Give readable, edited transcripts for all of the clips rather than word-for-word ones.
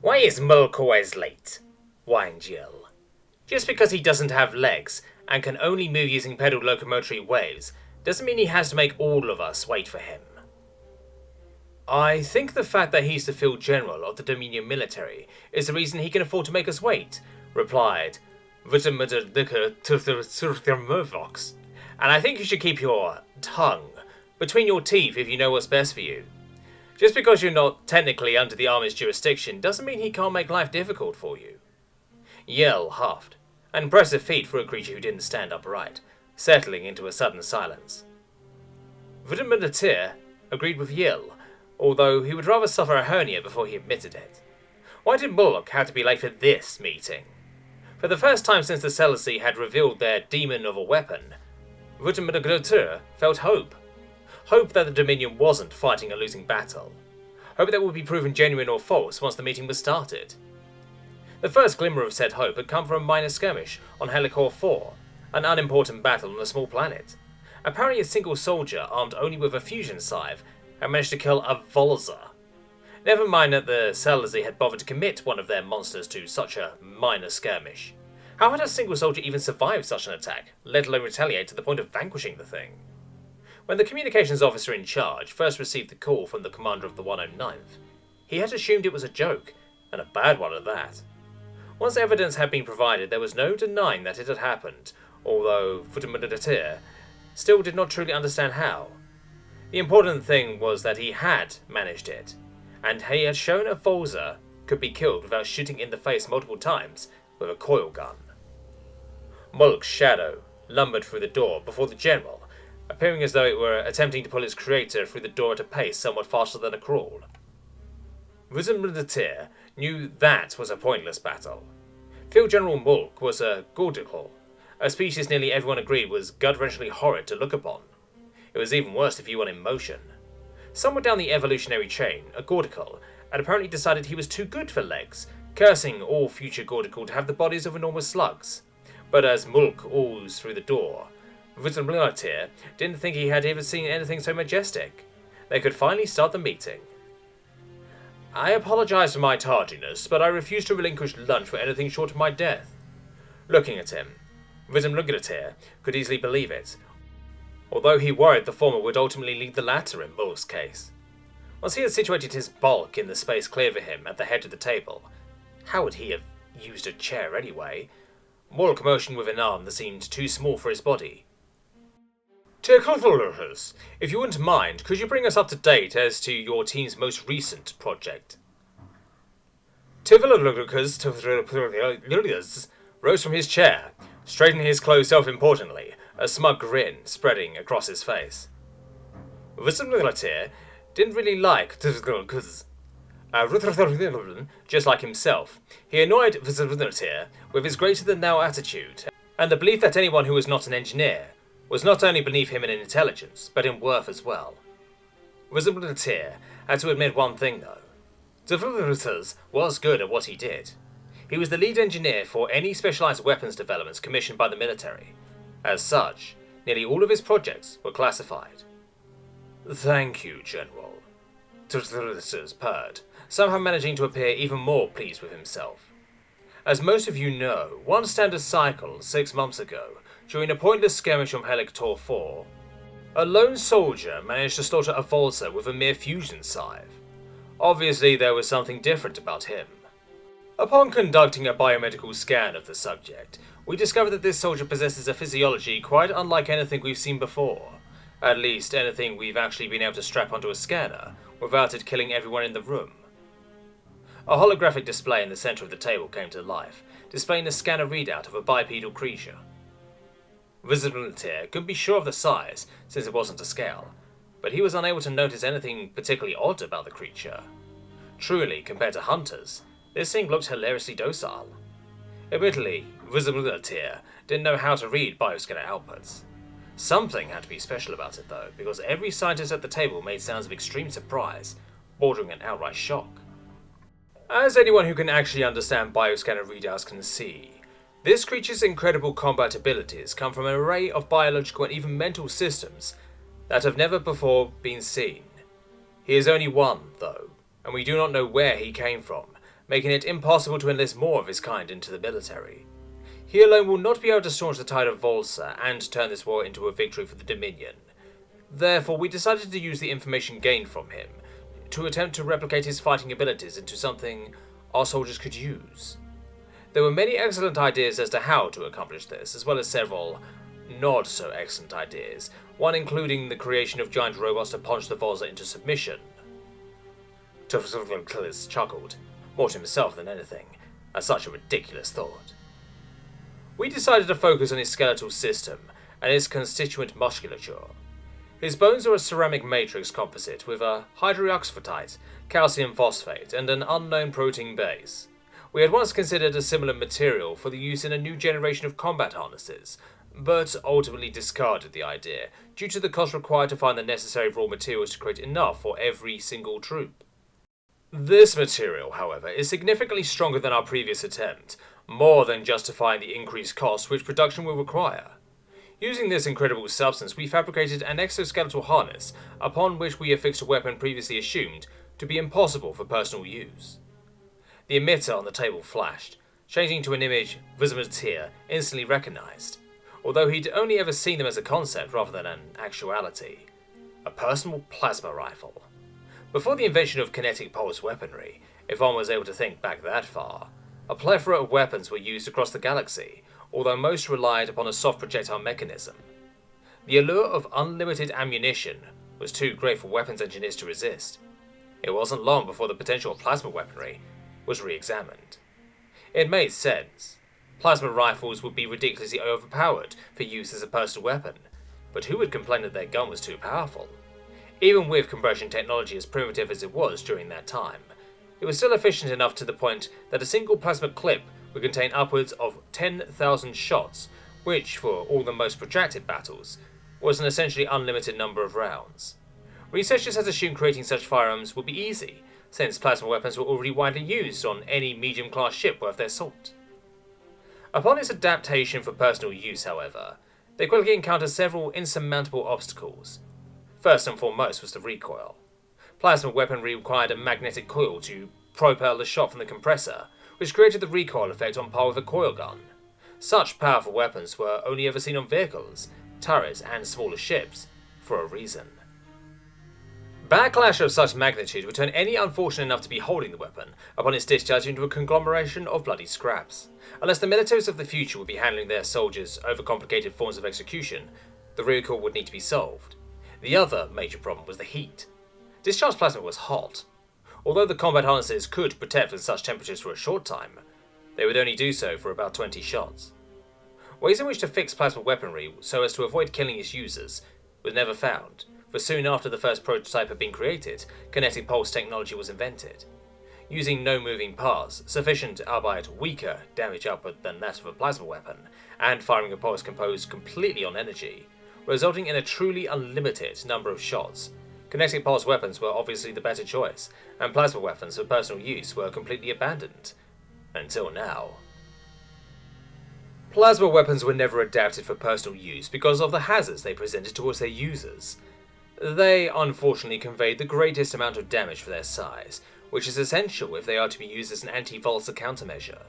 Why is Malik always late? Whined Yrrol. Just because he doesn't have legs and can only move using pedal locomotory waves doesn't mean he has to make all of us wait for him. I think the fact that he's the field general of the Dominion military is the reason he can afford to make us wait, replied Viridity. And I think you should keep your tongue between your teeth if you know what's best for you. Just because you're not technically under the Army's jurisdiction doesn't mean he can't make life difficult for you. Yrrol huffed, an impressive feat for a creature who didn't stand upright, settling into a sudden silence. Viridity agreed with Yrrol, although he would rather suffer a hernia before he admitted it. Why did Malik have to be late for this meeting? For the first time since the Selassie had revealed their demon of a weapon, Viridity felt hope. Hope that the Dominion wasn't fighting a losing battle. Hope that would be proven genuine or false once the meeting was started. The first glimmer of said hope had come from a minor skirmish on Helicore 4, an unimportant battle on a small planet. Apparently a single soldier armed only with a fusion scythe had managed to kill a Volza. Never mind that the Selassie had bothered to commit one of their monsters to such a minor skirmish. How had a single soldier even survived such an attack, let alone retaliate to the point of vanquishing the thing? When the communications officer in charge first received the call from the commander of the 109th, he had assumed it was a joke, and a bad one at that. Once evidence had been provided, there was no denying that it had happened, although Viridity still did not truly understand how. The important thing was that he had managed it, and he had shown a Volza could be killed without shooting in the face multiple times with a coil gun. Malik's shadow lumbered through the door before the general, appearing as though it were attempting to pull its creator through the door at a pace somewhat faster than a crawl. Viridity knew that was a pointless battle. Field General Malik was a julekule, a species nearly everyone agreed was gut-wrenchingly horrid to look upon. It was even worse if you were in motion. Somewhere down the evolutionary chain, a julekule had apparently decided he was too good for legs, cursing all future julekule to have the bodies of enormous slugs. But as Malik oozed through the door, Viridity didn't think he had ever seen anything so majestic. They could finally start the meeting. I apologize for my tardiness, but I refuse to relinquish lunch for anything short of my death. Looking at him, Viridity could easily believe it, although he worried the former would ultimately lead the latter in Malik's case. Once he had situated his bulk in the space clear for him at the head of the table, how would he have used a chair anyway? Malik motioned with an arm that seemed too small for his body. If you wouldn't mind, could you bring us up to date as to your team's most recent project? Rose from his chair, straightening his clothes self-importantly, a smug grin spreading across his face. Viridity didn't really like just like himself. He annoyed Viridity with his greater-than-thou attitude, and the belief that anyone who was not an engineer was not only beneath him in intelligence, but in worth as well. Viridity had to admit one thing though. Viridity was good at what he did. He was the lead engineer for any specialized weapons developments commissioned by the military. As such, nearly all of his projects were classified. Thank you, General. Viridity purred, somehow managing to appear even more pleased with himself. As most of you know, one standard cycle 6 months ago, during a pointless skirmish on Helicore 4, a lone soldier managed to slaughter a Volza with a mere fusion scythe. Obviously there was something different about him. Upon conducting a biomedical scan of the subject, we discovered that this soldier possesses a physiology quite unlike anything we've seen before. At least anything we've actually been able to strap onto a scanner without it killing everyone in the room. A holographic display in the center of the table came to life, displaying the scanner readout of a bipedal creature. Viridity couldn't be sure of the size, since it wasn't to scale, but he was unable to notice anything particularly odd about the creature. Truly, compared to hunters, this thing looked hilariously docile. Admittedly, Viridity didn't know how to read bioscanner outputs. Something had to be special about it though, because every scientist at the table made sounds of extreme surprise, bordering an outright shock. As anyone who can actually understand bioscanner readouts can see, this creature's incredible combat abilities come from an array of biological and even mental systems that have never before been seen. He is only one, though, and we do not know where he came from, making it impossible to enlist more of his kind into the military. He alone will not be able to staunch the tide of Volsa and turn this war into a victory for the Dominion. Therefore, we decided to use the information gained from him to attempt to replicate his fighting abilities into something our soldiers could use. There were many excellent ideas as to how to accomplish this, as well as several not so excellent ideas, one including the creation of giant robots to punch the Volsa into submission. Torrez chuckled, more to himself than anything, at such a ridiculous thought. We decided to focus on his skeletal system and his constituent musculature. His bones are a ceramic matrix composite with a hydroxyapatite, calcium phosphate, and an unknown protein base. We had once considered a similar material for the use in a new generation of combat harnesses, but ultimately discarded the idea due to the cost required to find the necessary raw materials to create enough for every single troop. This material, however, is significantly stronger than our previous attempt, more than justifying the increased cost which production will require. Using this incredible substance, we fabricated an exoskeletal harness upon which we affixed a weapon previously assumed to be impossible for personal use. The emitter on the table flashed, changing to an image Viridity instantly recognized, although he'd only ever seen them as a concept rather than an actuality. A personal plasma rifle. Before the invention of kinetic pulse weaponry, if one was able to think back that far, a plethora of weapons were used across the galaxy, although most relied upon a soft projectile mechanism. The allure of unlimited ammunition was too great for weapons engineers to resist. It wasn't long before the potential of plasma weaponry was re-examined. It made sense. Plasma rifles would be ridiculously overpowered for use as a personal weapon, but who would complain that their gun was too powerful? Even with compression technology as primitive as it was during that time, it was still efficient enough to the point that a single plasma clip would contain upwards of 10,000 shots, which, for all the most protracted battles, was an essentially unlimited number of rounds. Researchers had assumed creating such firearms would be easy, since plasma weapons were already widely used on any medium-class ship worth their salt. Upon its adaptation for personal use, however, they quickly encountered several insurmountable obstacles. First and foremost was the recoil. Plasma weaponry required a magnetic coil to propel the shot from the compressor, which created the recoil effect on par with a coil gun. Such powerful weapons were only ever seen on vehicles, turrets, and smaller ships, for a reason. Backlash of such magnitude would turn any unfortunate enough to be holding the weapon upon its discharge into a conglomeration of bloody scraps. Unless the militaries of the future would be handling their soldiers overcomplicated forms of execution, the recoil would need to be solved. The other major problem was the heat. Discharged plasma was hot. Although the combat harnesses could protect from such temperatures for a short time, they would only do so for about 20 shots. Ways in which to fix plasma weaponry so as to avoid killing its users was never found, for soon after the first prototype had been created, kinetic pulse technology was invented. Using no moving parts, sufficient albeit weaker damage output than that of a plasma weapon, and firing a pulse composed completely on energy, resulting in a truly unlimited number of shots, kinetic pulse weapons were obviously the better choice, and plasma weapons for personal use were completely abandoned. Until now. Plasma weapons were never adapted for personal use because of the hazards they presented towards their users. They, unfortunately, conveyed the greatest amount of damage for their size, which is essential if they are to be used as an anti-Volsa countermeasure.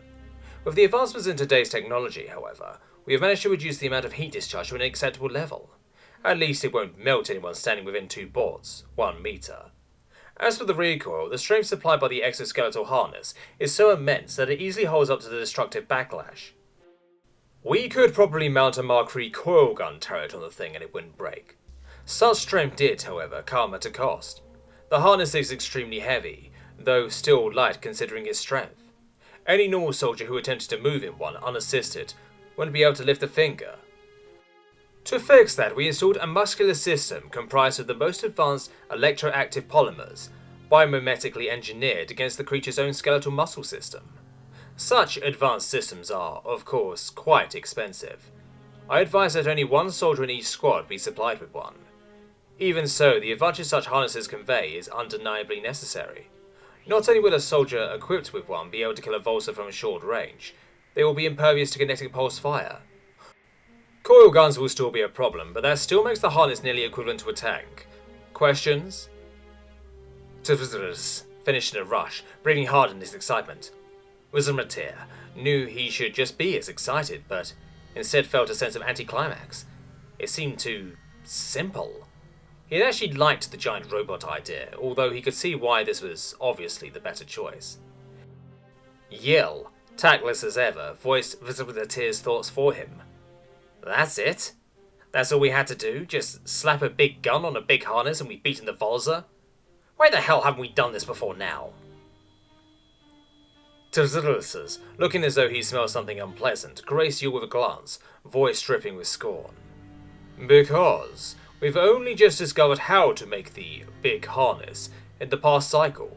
With the advancements in today's technology, however, we have managed to reduce the amount of heat discharge to an acceptable level. At least it won't melt anyone standing within 2 boards, 1 meter. As for the recoil, the strength supplied by the exoskeletal harness is so immense that it easily holds up to the destructive backlash. We could probably mount a Mark III coil gun turret on the thing and it wouldn't break. Such strength did, however, come at a cost. The harness is extremely heavy, though still light considering its strength. Any normal soldier who attempted to move in one unassisted wouldn't be able to lift a finger. To fix that, we installed a muscular system comprised of the most advanced electroactive polymers, biomimetically engineered against the creature's own skeletal muscle system. Such advanced systems are, of course, quite expensive. I advise that only 1 soldier in each squad be supplied with one. Even so, the advantage such harnesses convey is undeniably necessary. Not only will a soldier equipped with one be able to kill a Volsa from a short range, they will be impervious to kinetic pulse fire. Coil guns will still be a problem, but that still makes the harness nearly equivalent to a tank. Questions? Torrez finished in a rush, breathing hard in his excitement. Matter knew he should just be as excited, but instead felt a sense of anticlimax. It seemed too simple. He had actually liked the giant robot idea, although he could see why this was obviously the better choice. Yrrol, tactless as ever, voiced Matter's thoughts for him. That's it? That's all we had to do? Just slap a big gun on a big harness and we've beaten the Volzer? Why the hell haven't we done this before now? Torrez, looking as though he smelled something unpleasant, graced Yrrol with a glance, voice dripping with scorn. Because we've only just discovered how to make the big harness in the past cycle.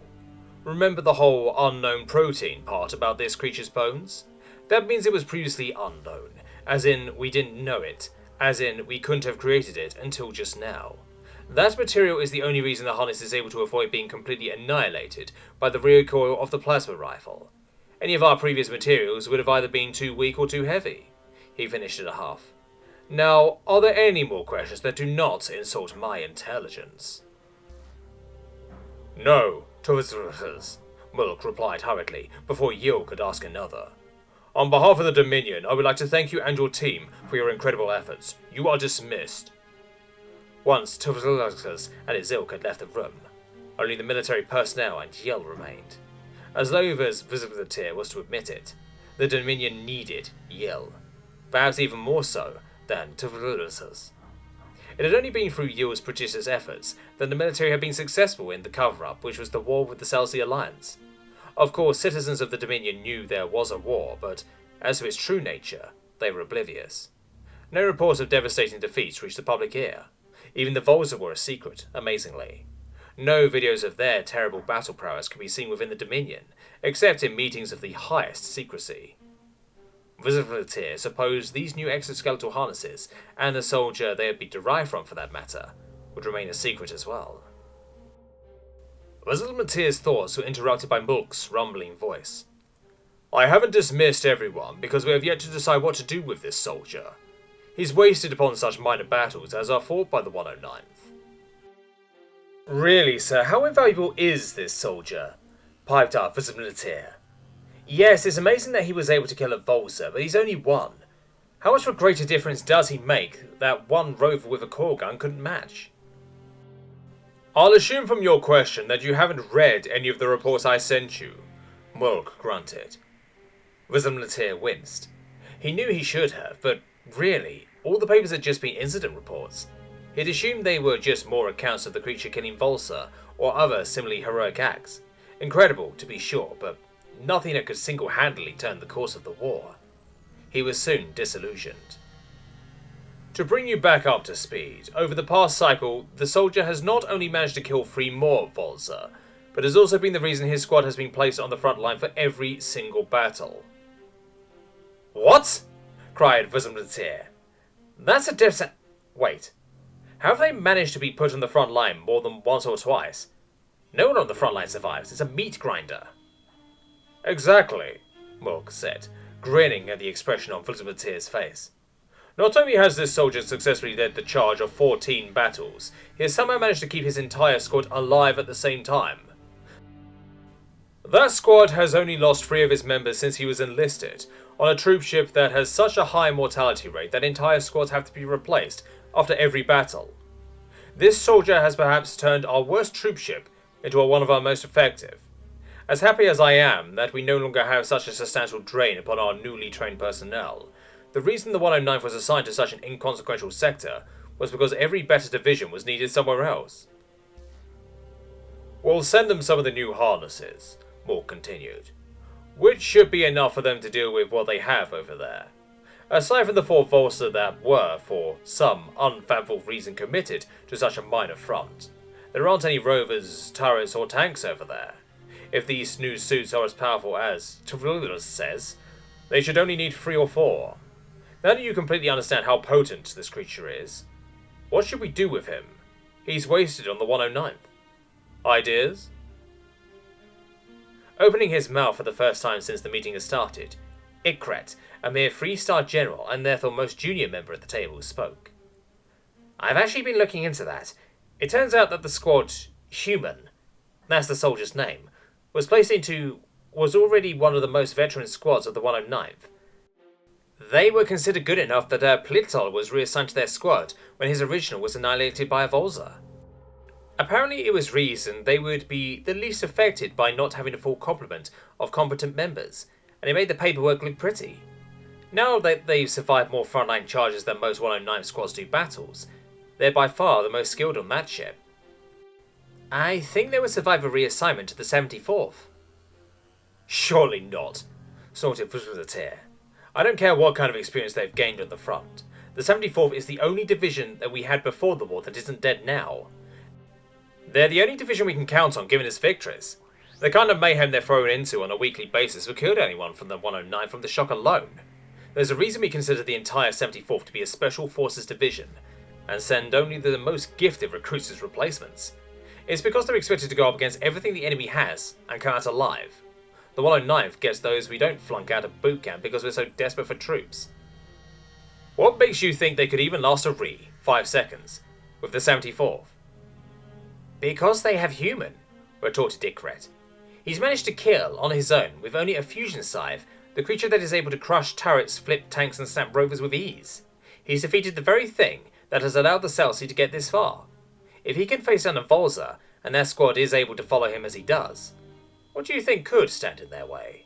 Remember the whole unknown protein part about this creature's bones? That means it was previously unknown, as in we didn't know it, as in we couldn't have created it until just now. That material is the only reason the harness is able to avoid being completely annihilated by the recoil of the plasma rifle. Any of our previous materials would have either been too weak or too heavy. He finished at a half. Now, are there any more questions that do not insult my intelligence? No, Torrez, Malik replied hurriedly, before Yrrol could ask another. On behalf of the Dominion, I would like to thank you and your team for your incredible efforts. You are dismissed. Once Torrez and his ilk had left the room, only the military personnel and Yrrol remained. As loath as Matter was to admit it, the Dominion needed Yrrol, perhaps even more so than Torrez. It had only been through Yrrol's prodigious efforts that the military had been successful in the cover-up, which was the war with the Celsi Alliance. Of course, citizens of the Dominion knew there was a war, but as to its true nature, they were oblivious. No reports of devastating defeats reached the public ear. Even the Volzer were a secret, amazingly. No videos of their terrible battle prowess could be seen within the Dominion, except in meetings of the highest secrecy. Matter supposed these new exoskeletal harnesses, and the soldier they had been derived from for that matter, would remain a secret as well. Matter's thoughts were interrupted by Malik's rumbling voice. I haven't dismissed everyone, because we have yet to decide what to do with this soldier. He's wasted upon such minor battles as are fought by the 109th. Really, sir, how invaluable is this soldier? Piped up Matter. Yes, it's amazing that he was able to kill a Volzer, but he's only one. How much of a greater difference does he make that one rover with a core gun couldn't match? I'll assume from your question that you haven't read any of the reports I sent you, Malik grunted. Matter winced. He knew he should have, but really, all the papers had just been incident reports. He'd assumed they were just more accounts of the creature killing Volzer or other similarly heroic acts. Incredible, to be sure, but nothing that could single-handedly turn the course of the war. He was soon disillusioned. To bring you back up to speed, over the past cycle, the soldier has not only managed to kill 3 more Volzer, but has also been the reason his squad has been placed on the front line for every single battle. What? Cried Matter. That's a death Wait. How have they managed to be put on the front line more than once or twice? No one on the front line survives. It's a meat grinder. Exactly, Malik said, grinning at the expression on Matter's face. Not only has this soldier successfully led the charge of 14 battles, he has somehow managed to keep his entire squad alive at the same time. That squad has only lost 3 of his members since he was enlisted, on a troop ship that has such a high mortality rate that entire squads have to be replaced after every battle. This soldier has perhaps turned our worst troop ship into one of our most effective. As happy as I am that we no longer have such a substantial drain upon our newly trained personnel, the reason the 109th was assigned to such an inconsequential sector was because every better division was needed somewhere else. We'll send them some of the new harnesses, Malik continued, which should be enough for them to deal with what they have over there. Aside from the 4 Volzer that were, for some unfathomable reason, committed to such a minor front, there aren't any rovers, turrets, or tanks over there. If these new suits are as powerful as Torrez says, they should only need 3 or 4. Now that you completely understand how potent this creature is, what should we do with him? He's wasted on the 109th. Ideas? Opening his mouth for the first time since the meeting had started, Ikret, a mere 3-star general and therefore most junior member at the table, spoke. I've actually been looking into that. It turns out that the squad, Human, that's the soldier's name, was already one of the most veteran squads of the 109th. They were considered good enough that Plitol was reassigned to their squad when his original was annihilated by a Volza. Apparently it was reasoned they would be the least affected by not having a full complement of competent members, and it made the paperwork look pretty. Now that they've survived more frontline charges than most 109 squads do battles, they're by far the most skilled on that ship. I think they would survive a reassignment to the 74th. Surely not, snorted Viridity. I don't care what kind of experience they've gained on the front. The 74th is the only division that we had before the war that isn't dead now. They're the only division we can count on giving us victories. The kind of mayhem they're thrown into on a weekly basis would kill anyone from the 109 from the shock alone. There's a reason we consider the entire 74th to be a special forces division, and send only the most gifted recruits as replacements. It's because they're expected to go up against everything the enemy has and come out alive. The 109th gets those we don't flunk out of boot camp because we're so desperate for troops. What makes you think they could even last 5 seconds with the 74th? Because they have human, retorted Dickret. He's managed to kill, on his own, with only a fusion scythe, the creature that is able to crush turrets, flip tanks and snap rovers with ease. He's defeated the very thing that has allowed the Celsi to get this far. If he can face down a Volza, and their squad is able to follow him as he does, what do you think could stand in their way?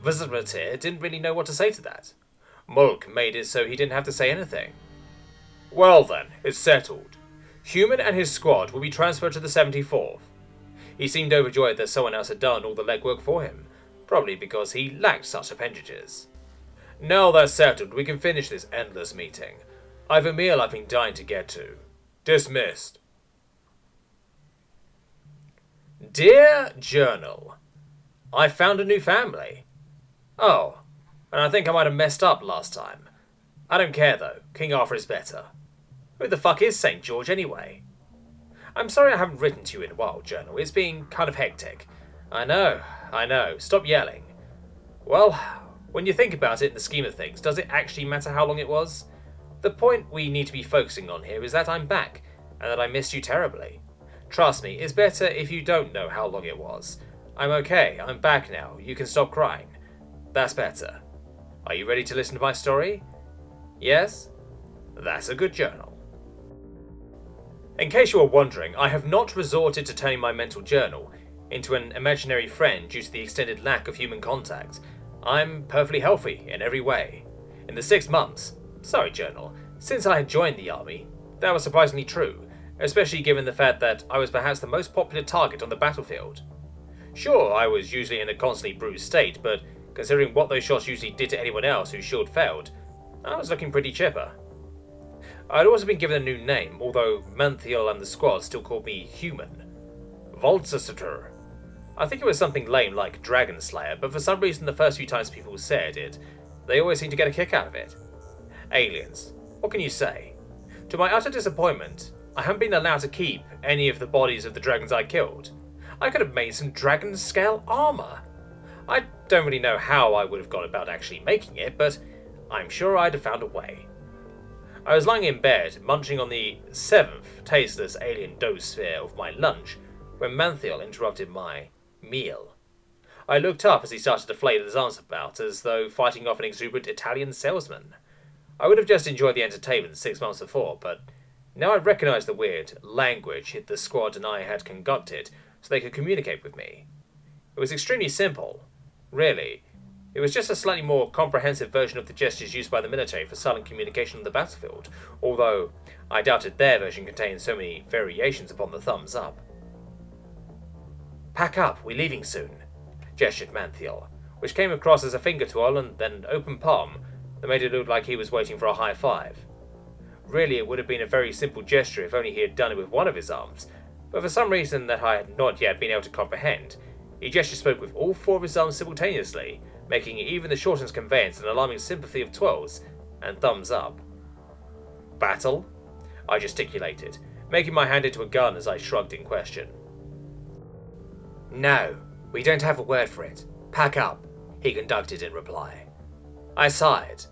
Viridity didn't really know what to say to that. Malik made it so he didn't have to say anything. Well then, it's settled. Human and his squad will be transferred to the 74th. He seemed overjoyed that someone else had done all the legwork for him, probably because he lacked such appendages. Now that's settled, we can finish this endless meeting. I've a meal I've been dying to get to. Dismissed. Dear Journal, I found a new family. Oh, and I think I might have messed up last time. I don't care though, King Arthur is better. Who the fuck is St. George anyway? I'm sorry I haven't written to you in a while, Journal. It's been kind of hectic. I know. Stop yelling. Well, when you think about it in the scheme of things, does it actually matter how long it was? The point we need to be focusing on here is that I'm back, and that I missed you terribly. Trust me, it's better if you don't know how long it was. I'm okay, I'm back now, you can stop crying. That's better. Are you ready to listen to my story? Yes? That's a good journal. In case you are wondering, I have not resorted to turning my mental journal into an imaginary friend due to the extended lack of human contact. I'm perfectly healthy in every way. In the 6 months, journal, since I had joined the army, that was surprisingly true, especially given the fact that I was perhaps the most popular target on the battlefield. Sure, I was usually in a constantly bruised state, but considering what those shots usually did to anyone else whose shield failed, I was looking pretty chipper. I'd also been given a new name, although Manthiel and the squad still called me Human. Voltsator. I think it was something lame like Dragon Slayer, but for some reason the first few times people said it, they always seemed to get a kick out of it. Aliens. What can you say? To my utter disappointment, I haven't been allowed to keep any of the bodies of the dragons I killed. I could have made some dragon-scale armor. I don't really know how I would have gone about actually making it, but I'm sure I'd have found a way. I was lying in bed, munching on the 7th tasteless alien dose sphere of my lunch, when Manthiel interrupted my meal. I looked up as he started to flail his arms about, as though fighting off an exuberant Italian salesman. I would have just enjoyed the entertainment 6 months before, but now I recognised the weird language the squad and I had concocted so they could communicate with me. It was extremely simple, really. It was just a slightly more comprehensive version of the gestures used by the military for silent communication on the battlefield, although I doubted their version contained so many variations upon the thumbs up. Pack up, we're leaving soon, gestured Manthiel, which came across as a finger twirl and then an open palm that made it look like he was waiting for a high five. Really, it would have been a very simple gesture if only he had done it with one of his arms, but for some reason that I had not yet been able to comprehend, he gestured spoke with all 4 of his arms simultaneously, making even the shortened conveyance an alarming sympathy of twirls and thumbs up. Battle? I gesticulated, making my hand into a gun as I shrugged in question. No, we don't have a word for it. Pack up, he conducted in reply. I sighed.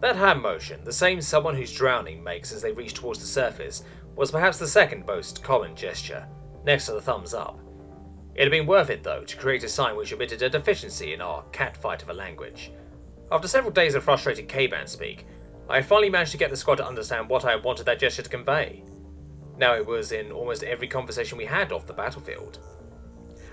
That hand motion, the same someone who's drowning makes as they reach towards the surface, was perhaps the second most common gesture, next to the thumbs up. It had been worth it though to create a sign which omitted a deficiency in our catfight of a language. After several days of frustrated K-band speak, I had finally managed to get the squad to understand what I wanted that gesture to convey. Now it was in almost every conversation we had off the battlefield.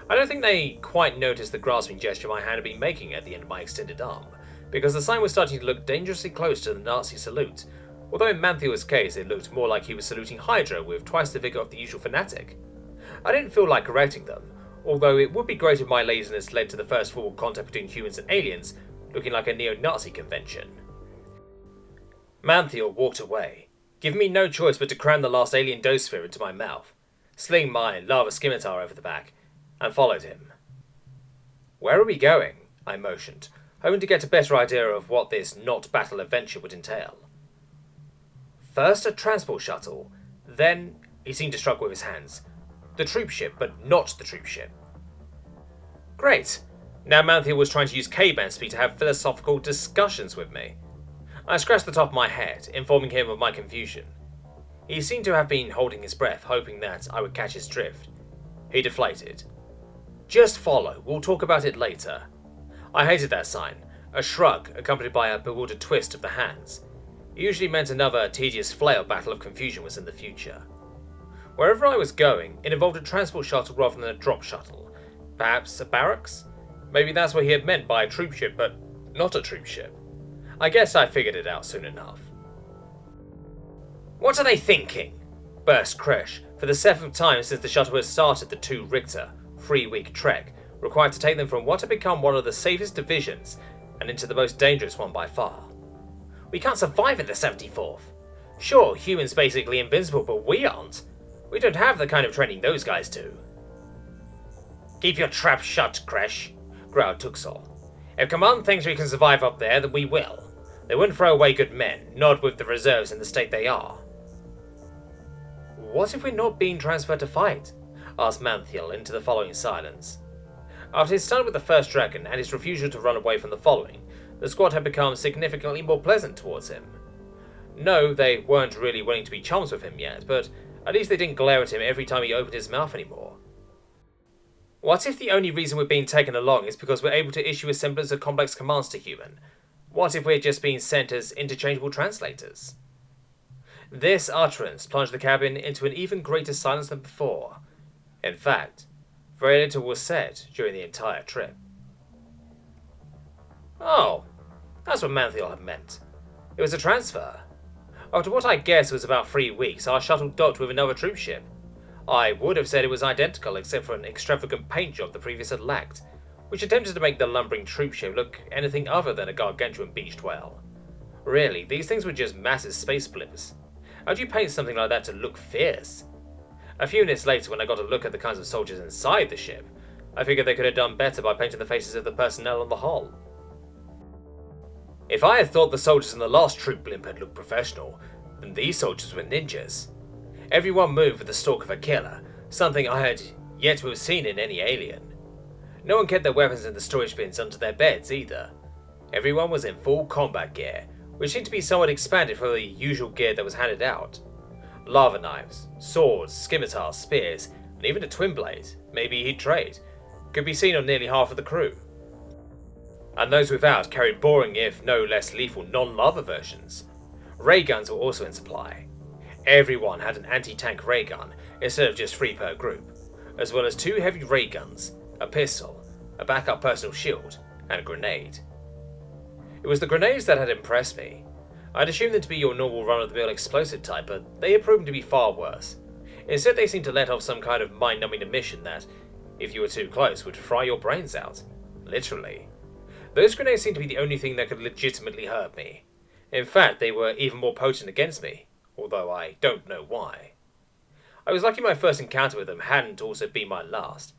I don't think they quite noticed the grasping gesture my hand had been making at the end of my extended arm, because the sign was starting to look dangerously close to the Nazi salute, although in Manthiel's case it looked more like he was saluting Hydra with twice the vigour of the usual fanatic. I didn't feel like correcting them, although it would be great if my laziness led to the first formal contact between humans and aliens looking like a neo-Nazi convention. Manthiel walked away, giving me no choice but to cram the last alien dose sphere into my mouth, sling my lava scimitar over the back, and followed him. Where are we going? I motioned, hoping to get a better idea of what this not-battle adventure would entail. First a transport shuttle, then, he seemed to struggle with his hands, the troop ship, but not the troop ship. Great! Now Manthiel was trying to use K-band speak to have philosophical discussions with me. I scratched the top of my head, informing him of my confusion. He seemed to have been holding his breath, hoping that I would catch his drift. He deflated. Just follow, we'll talk about it later. I hated that sign, a shrug accompanied by a bewildered twist of the hands. It usually meant another tedious flail battle of confusion was in the future. Wherever I was going, it involved a transport shuttle rather than a drop shuttle. Perhaps a barracks? Maybe that's what he had meant by a troop ship, but not a troop ship. I guess I figured it out soon enough. What are they thinking? Burst Kresh, for the 7th time since the shuttle had started the 2 Richter, 3-week trek, required to take them from what had become one of the safest divisions and into the most dangerous one by far. We can't survive in the 74th. Sure, humans basically invincible, but we aren't. We don't have the kind of training those guys do. Keep your trap shut, Kresh, growled Tuxel. If Command thinks we can survive up there, then we will. They wouldn't throw away good men, not with the reserves in the state they are. What if we're not being transferred to fight? Asked Manthiel into the following silence. After his start with the first dragon and his refusal to run away from the following, the squad had become significantly more pleasant towards him. No, they weren't really willing to be chums with him yet, but at least they didn't glare at him every time he opened his mouth anymore. What if the only reason we're being taken along is because we're able to issue a semblance of complex commands to human? What if we're just being sent as interchangeable translators? This utterance plunged the cabin into an even greater silence than before. In fact, very little was said during the entire trip. Oh, that's what Manthiel had meant. It was a transfer. After what I guessed was about 3 weeks, our shuttle docked with another troop ship. I would have said it was identical except for an extravagant paint job the previous had lacked, which attempted to make the lumbering troop ship look anything other than a gargantuan beached whale. Really, these things were just massive space blimps. How do you paint something like that to look fierce? A few minutes later, when I got a look at the kinds of soldiers inside the ship, I figured they could have done better by painting the faces of the personnel on the hull. If I had thought the soldiers in the last troop blimp had looked professional, then these soldiers were ninjas. Everyone moved with the stalk of a killer, something I had yet to have seen in any alien. No one kept their weapons in the storage bins under their beds either. Everyone was in full combat gear, which seemed to be somewhat expanded from the usual gear that was handed out. Lava knives, swords, scimitars, spears, and even a twin blade, maybe he'd trade, could be seen on nearly half of the crew. And those without carried boring if no less lethal non-lava versions. Ray guns were also in supply. Everyone had an anti-tank ray gun instead of just 3 per group, as well as 2 heavy ray guns, a pistol, a backup personal shield, and a grenade. It was the grenades that had impressed me. I'd assumed them to be your normal run-of-the-mill explosive type, but they had proven to be far worse. Instead, they seemed to let off some kind of mind-numbing emission that, if you were too close, would fry your brains out. Literally. Those grenades seemed to be the only thing that could legitimately hurt me. In fact, they were even more potent against me, although I don't know why. I was lucky my first encounter with them hadn't also been my last.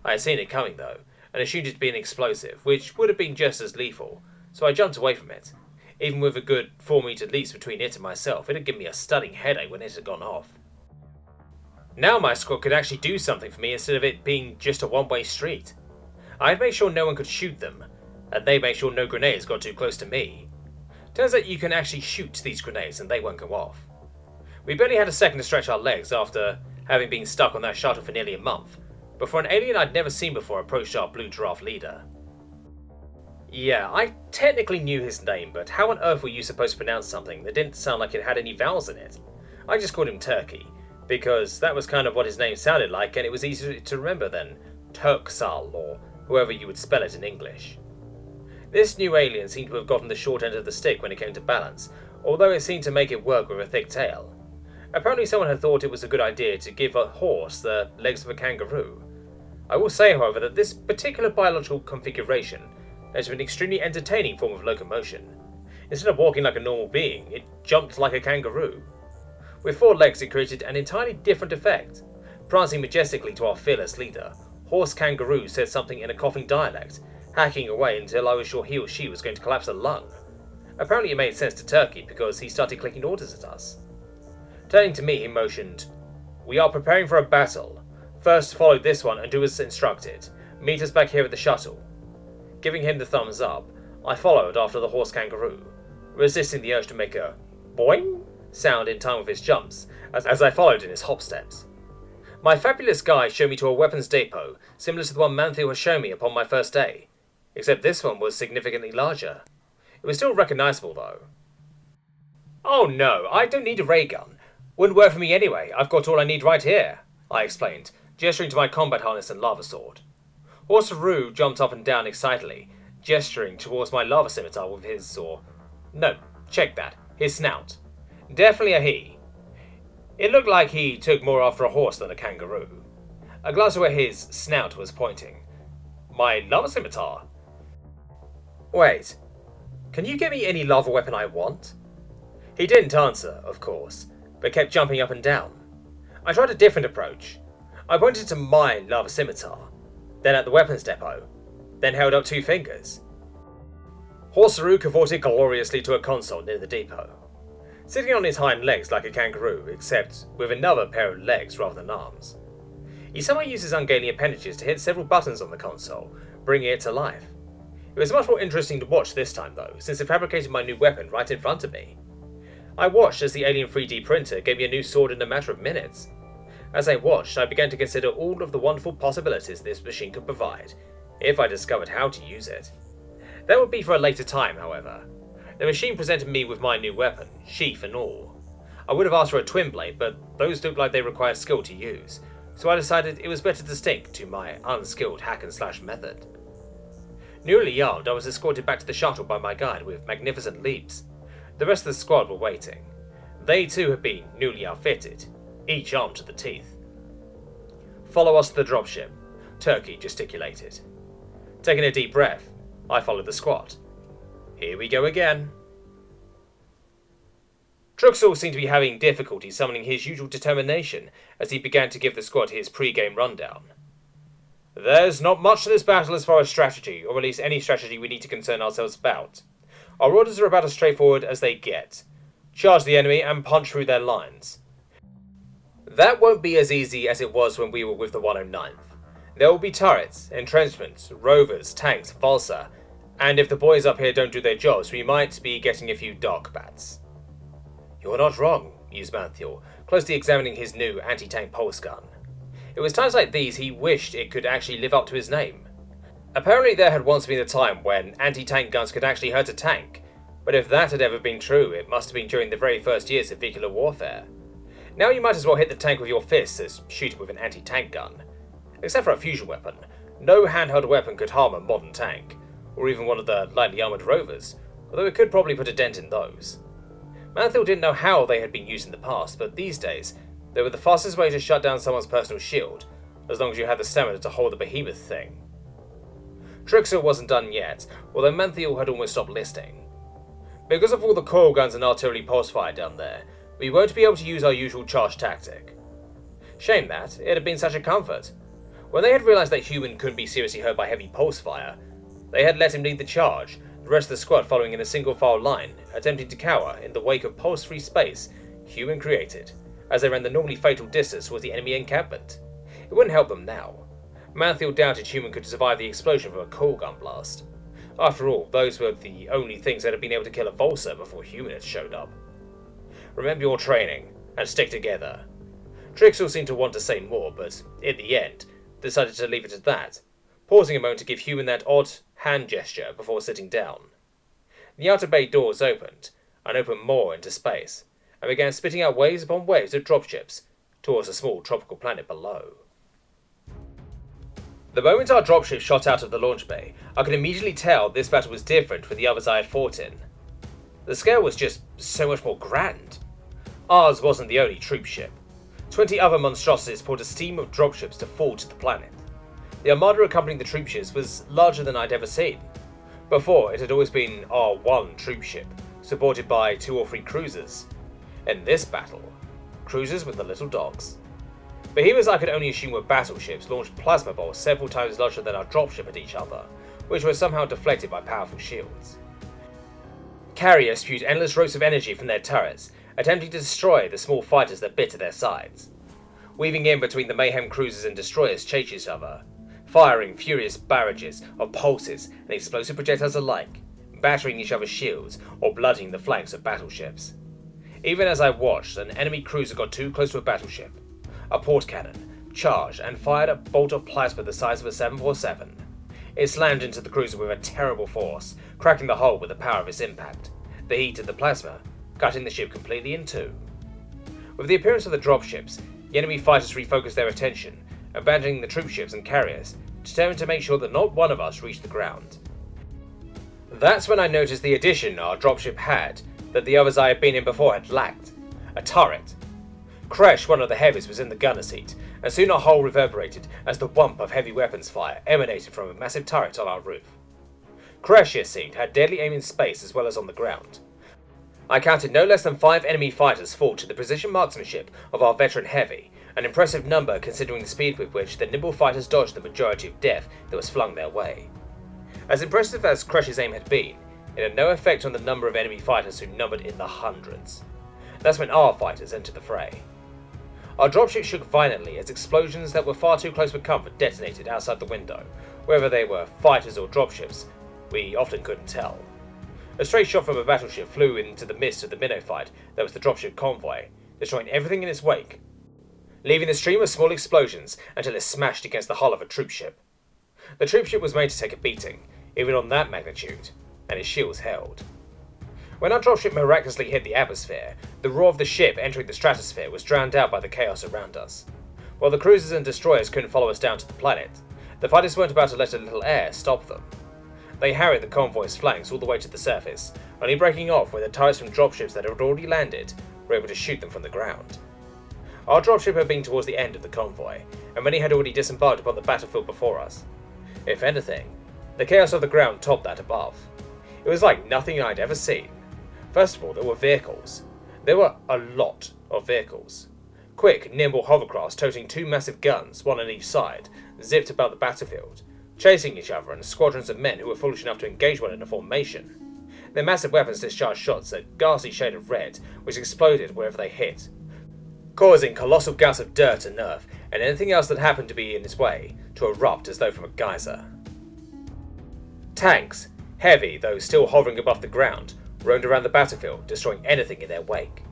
I had seen it coming though, and assumed it to be an explosive, which would have been just as lethal, so I jumped away from it. Even with a good 4-meter leaps between it and myself, it had given me a stunning headache when it had gone off. Now my squad could actually do something for me instead of it being just a one-way street. I'd make sure no one could shoot them, and they make sure no grenades got too close to me. Turns out you can actually shoot these grenades and they won't go off. We barely had a second to stretch our legs after having been stuck on that shuttle for nearly a month, before an alien I'd never seen before approached our blue giraffe leader. Yeah, I technically knew his name, but how on earth were you supposed to pronounce something that didn't sound like it had any vowels in it? I just called him Turkey, because that was kind of what his name sounded like, and it was easier to remember than Turksal, or however you would spell it in English. This new alien seemed to have gotten the short end of the stick when it came to balance, although it seemed to make it work with a thick tail. Apparently someone had thought it was a good idea to give a horse the legs of a kangaroo. I will say, however, that this particular biological configuration led to an extremely entertaining form of locomotion. Instead of walking like a normal being, it jumped like a kangaroo. With 4 legs, it created an entirely different effect. Prancing majestically to our fearless leader, Horse Kangaroo said something in a coughing dialect, hacking away until I was sure he or she was going to collapse a lung. Apparently it made sense to Turkey because he started clicking orders at us. Turning to me, he motioned, "We are preparing for a battle. First follow this one and do as instructed. Meet us back here at the shuttle." Giving him the thumbs up, I followed after the horse kangaroo, resisting the urge to make a boing sound in time with his jumps, as I followed in his hop steps. My fabulous guide showed me to a weapons depot, similar to the one Manthiel had shown me upon my first day, except this one was significantly larger. It was still recognizable though. "Oh no, I don't need a ray gun. Wouldn't work for me anyway, I've got all I need right here," I explained, gesturing to my combat harness and lava sword. Horseroo jumped up and down excitedly, gesturing towards my lava scimitar with his no, check that, his snout. Definitely a he. It looked like he took more after a horse than a kangaroo. I glanced where his snout was pointing. "My lava scimitar?" "Wait, can you get me any lava weapon I want?" He didn't answer, of course, but kept jumping up and down. I tried a different approach. I pointed to my lava scimitar, then at the weapons depot, then held up 2 fingers. Horseroo cavorted gloriously to a console near the depot, sitting on his hind legs like a kangaroo, except with another pair of legs rather than arms. He somehow used his ungainly appendages to hit several buttons on the console, bringing it to life. It was much more interesting to watch this time though, since it fabricated my new weapon right in front of me. I watched as the alien 3D printer gave me a new sword in a matter of minutes. As I watched, I began to consider all of the wonderful possibilities this machine could provide, if I discovered how to use it. That would be for a later time, however. The machine presented me with my new weapon, sheath and all. I would have asked for a twin blade, but those looked like they required skill to use, so I decided it was better to stick to my unskilled hack and slash method. Newly armed, I was escorted back to the shuttle by my guide with magnificent leaps. The rest of the squad were waiting. They too had been newly outfitted, each armed to the teeth. "Follow us to the dropship," Turkey gesticulated. Taking a deep breath, I followed the squad. Here we go again. Truxell seemed to be having difficulty summoning his usual determination as he began to give the squad his pre-game rundown. "There's not much to this battle as far as strategy, or at least any strategy we need to concern ourselves about. Our orders are about as straightforward as they get. Charge the enemy and punch through their lines. That won't be as easy as it was when we were with the 109th. There will be turrets, entrenchments, rovers, tanks, Vulsa, and if the boys up here don't do their jobs, we might be getting a few dark bats." "You're not wrong," mused Manthiel, closely examining his new anti-tank pulse gun. It was times like these he wished it could actually live up to his name. Apparently there had once been a time when anti-tank guns could actually hurt a tank, but if that had ever been true, it must have been during the very first years of vehicular warfare. Now you might as well hit the tank with your fists as shoot it with an anti-tank gun. Except for a fusion weapon, no handheld weapon could harm a modern tank, or even one of the lightly armoured rovers, although it could probably put a dent in those. Manthiel didn't know how they had been used in the past, but these days, they were the fastest way to shut down someone's personal shield, as long as you had the stamina to hold the behemoth thing. Truxell wasn't done yet, although Manthiel had almost stopped listening. "Because of all the coil guns and artillery pulse fire down there, we won't be able to use our usual charge tactic." Shame that, it had been such a comfort. When they had realised that Human couldn't be seriously hurt by heavy pulse fire, they had let him lead the charge, the rest of the squad following in a single file line, attempting to cower in the wake of pulse-free space Human created, as they ran the normally fatal distance towards the enemy encampment. It wouldn't help them now. Manthiel doubted Human could survive the explosion from a coil gun blast. After all, those were the only things that had been able to kill a Vulsa before Human had showed up. "Remember your training, and stick together." Truxell seemed to want to say more, but in the end, decided to leave it at that, pausing a moment to give Kuhlman that odd hand gesture before sitting down. The outer bay doors opened, and opened more into space, and began spitting out waves upon waves of dropships towards a small tropical planet below. The moment our dropship shot out of the launch bay, I could immediately tell this battle was different from the others I had fought in. The scale was just so much more grand. Ours wasn't the only troop ship. 20 other monstrosities poured a stream of dropships to fall to the planet. The armada accompanying the troop ships was larger than I'd ever seen. Before, it had always been our one troop ship, supported by 2 or 3 cruisers. In this battle, cruisers with the little dogs. Behemoths I could only assume were battleships launched plasma bolts several times larger than our dropship at each other, which were somehow deflected by powerful shields. Carriers spewed endless rows of energy from their turrets, attempting to destroy the small fighters that bit at their sides. Weaving in between the mayhem cruisers and destroyers chased each other, firing furious barrages of pulses and explosive projectiles alike, battering each other's shields or blooding the flanks of battleships. Even as I watched, an enemy cruiser got too close to a battleship. A port cannon charged and fired a bolt of plasma the size of a 747. It slammed into the cruiser with a terrible force, cracking the hull with the power of its impact. The heat of the plasma cutting the ship completely in two. With the appearance of the dropships, the enemy fighters refocused their attention, abandoning the troop ships and carriers, determined to make sure that not one of us reached the ground. That's when I noticed the addition our dropship had that the others I had been in before had lacked: a turret. Kresh, one of the heavies, was in the gunner seat, and soon our hull reverberated as the whump of heavy weapons fire emanated from a massive turret on our roof. Kresh, it seemed, had deadly aim in space as well as on the ground. I counted no less than 5 enemy fighters fall to the precision marksmanship of our veteran heavy, an impressive number considering the speed with which the nimble fighters dodged the majority of death that was flung their way. As impressive as Kresh's aim had been, it had no effect on the number of enemy fighters who numbered in the hundreds. That's when our fighters entered the fray. Our dropship shook violently as explosions that were far too close for comfort detonated outside the window. Whether they were fighters or dropships, we often couldn't tell. A stray shot from a battleship flew into the midst of the minnow fight that was the dropship convoy, destroying everything in its wake, leaving a stream of small explosions until it smashed against the hull of a troopship. The troopship was made to take a beating, even on that magnitude, and its shields held. When our dropship miraculously hit the atmosphere, the roar of the ship entering the stratosphere was drowned out by the chaos around us. While the cruisers and destroyers couldn't follow us down to the planet, the fighters weren't about to let a little air stop them. They harried the convoy's flanks all the way to the surface, only breaking off when the turrets from dropships that had already landed were able to shoot them from the ground. Our dropship had been towards the end of the convoy, and many had already disembarked upon the battlefield before us. If anything, the chaos of the ground topped that above. It was like nothing I'd ever seen. First of all, there were vehicles. There were a lot of vehicles. Quick, nimble hovercrafts toting 2 massive guns, one on each side, zipped about the battlefield, chasing each other and squadrons of men who were foolish enough to engage one in a formation. Their massive weapons discharged shots a ghastly shade of red, which exploded wherever they hit, causing colossal gouts of dirt and earth, and anything else that happened to be in its way, to erupt as though from a geyser. Tanks, heavy though still hovering above the ground, roamed around the battlefield, destroying anything in their wake.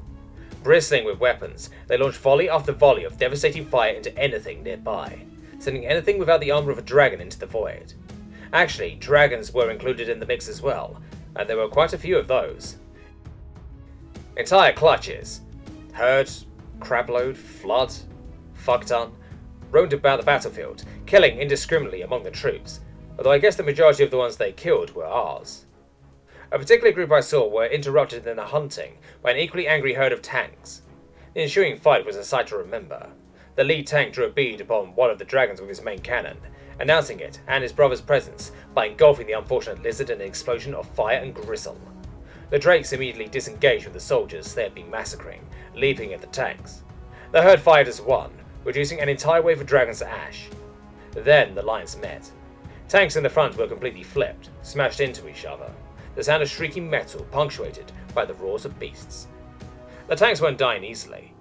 Bristling with weapons, they launched volley after volley of devastating fire into anything nearby, sending anything without the armor of a dragon into the void. Actually, dragons were included in the mix as well, and there were quite a few of those. Entire clutches, herd, crabload, flood, fuckton, roamed about the battlefield, killing indiscriminately among the troops, although I guess the majority of the ones they killed were ours. A particular group I saw were interrupted in their hunting by an equally angry herd of tanks. The ensuing fight was a sight to remember. The lead tank drew a bead upon one of the dragons with his main cannon, announcing it and his brother's presence by engulfing the unfortunate lizard in an explosion of fire and gristle. The drakes immediately disengaged with the soldiers they had been massacring, leaping at the tanks. The herd fired as one, reducing an entire wave of dragons to ash. Then the lines met. Tanks in the front were completely flipped, smashed into each other, the sound of shrieking metal punctuated by the roars of beasts. The tanks weren't dying easily.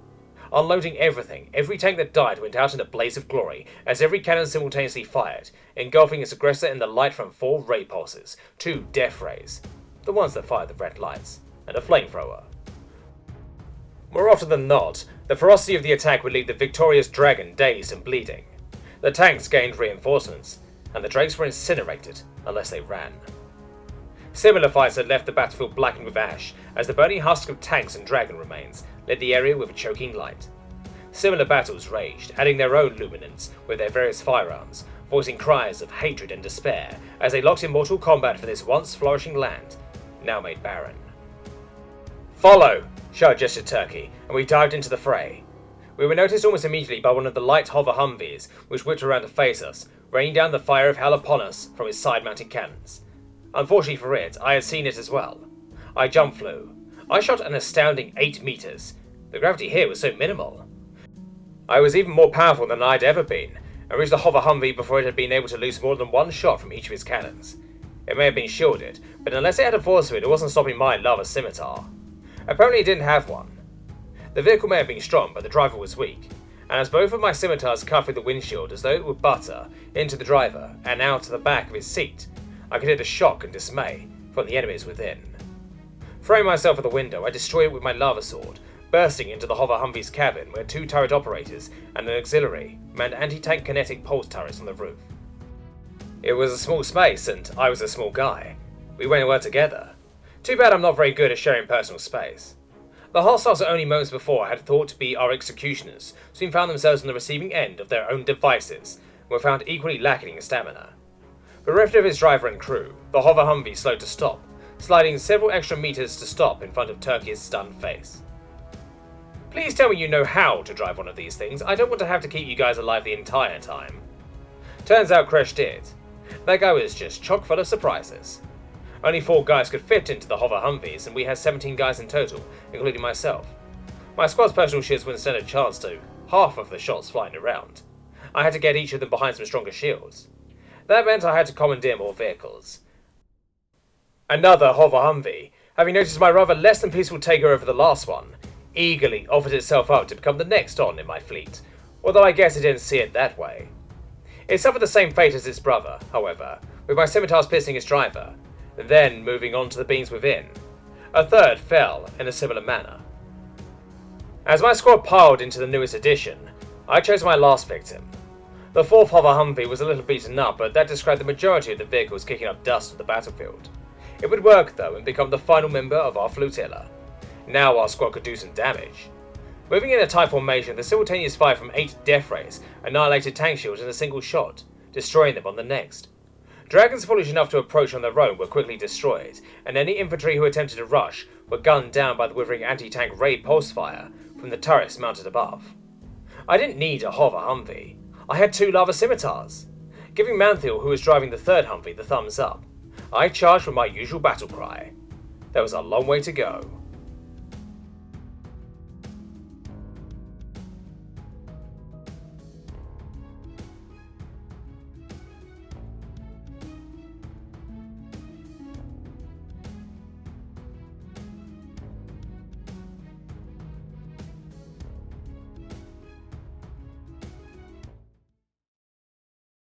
Unloading everything, every tank that died went out in a blaze of glory as every cannon simultaneously fired, engulfing its aggressor in the light from 4 ray pulses, 2 death rays, the ones that fired the red lights, and a flamethrower. More often than not, the ferocity of the attack would leave the victorious dragon dazed and bleeding. The The tanks gained reinforcements, and the Drakes were incinerated unless they ran. Similar fights had left the battlefield blackened with ash as the burning husk of tanks and dragon remains lit the area with a choking light. Similar battles raged, adding their own luminance with their various firearms, voicing cries of hatred and despair as they locked in mortal combat for this once flourishing land, now made barren. "Follow!" shouted Gesture Turkey, and we dived into the fray. We were noticed almost immediately by one of the light hover Humvees, which whipped around to face us, raining down the fire of hell upon us from its side-mounted cannons. Unfortunately for it, I had seen it as well. I jump flew. I shot an astounding 8 meters. The gravity here was so minimal. I was even more powerful than I'd ever been, and reached the hover Humvee before it had been able to loose more than one shot from each of its cannons. It may have been shielded, but unless it had a force field, it wasn't stopping my lava scimitar. Apparently it didn't have one. The vehicle may have been strong, but the driver was weak, and as both of my scimitars cut through the windshield as though it would butter into the driver and out to the back of his seat, I could hear the shock and dismay from the enemies within. Throwing myself at the window, I destroyed it with my lava sword, bursting into the hover Humvee's cabin where 2 turret operators and an auxiliary manned anti-tank kinetic pulse turrets on the roof. It was a small space, and I was a small guy. We went and were together. Too bad I'm not very good at sharing personal space. The hostiles that only moments before had thought to be our executioners soon found themselves on the receiving end of their own devices and were found equally lacking in stamina. Bereft of his driver and crew, the hover Humvee slowed to stop, sliding several extra meters to stop in front of Turkey's stunned face. "Please tell me you know how to drive one of these things. I don't want to have to keep you guys alive the entire time." Turns out Kresh did. That guy was just chock full of surprises. Only 4 guys could fit into the hover Humvees, and we had 17 guys in total, including myself. My squad's personal shields wouldn't stand a chance to half of the shots flying around. I had to get each of them behind some stronger shields. That meant I had to commandeer more vehicles. Another hover Humvee, having noticed my rather less than peaceful takeover of the last one, eagerly offered itself up to become the next on in my fleet, although I guess it didn't see it that way. It suffered the same fate as its brother, however, with my scimitars piercing its driver, then moving on to the beings within. A third fell in a similar manner. As my squad piled into the newest addition, I chose my last victim. The 4th hover Humvee was a little beaten up, but that described the majority of the vehicles kicking up dust on the battlefield. It would work though and become the final member of our flotilla. Now our squad could do some damage. Moving in a tight formation, the simultaneous fire from 8 death rays annihilated tank shields in a single shot, destroying them on the next. Dragons foolish enough to approach on their own were quickly destroyed, and any infantry who attempted to rush were gunned down by the withering anti-tank ray pulse fire from the turrets mounted above. I didn't need a hover Humvee. I had 2 lava scimitars. Giving Manthiel, who was driving the 3rd Humvee, the thumbs up, I charged with my usual battle cry. There was a long way to go.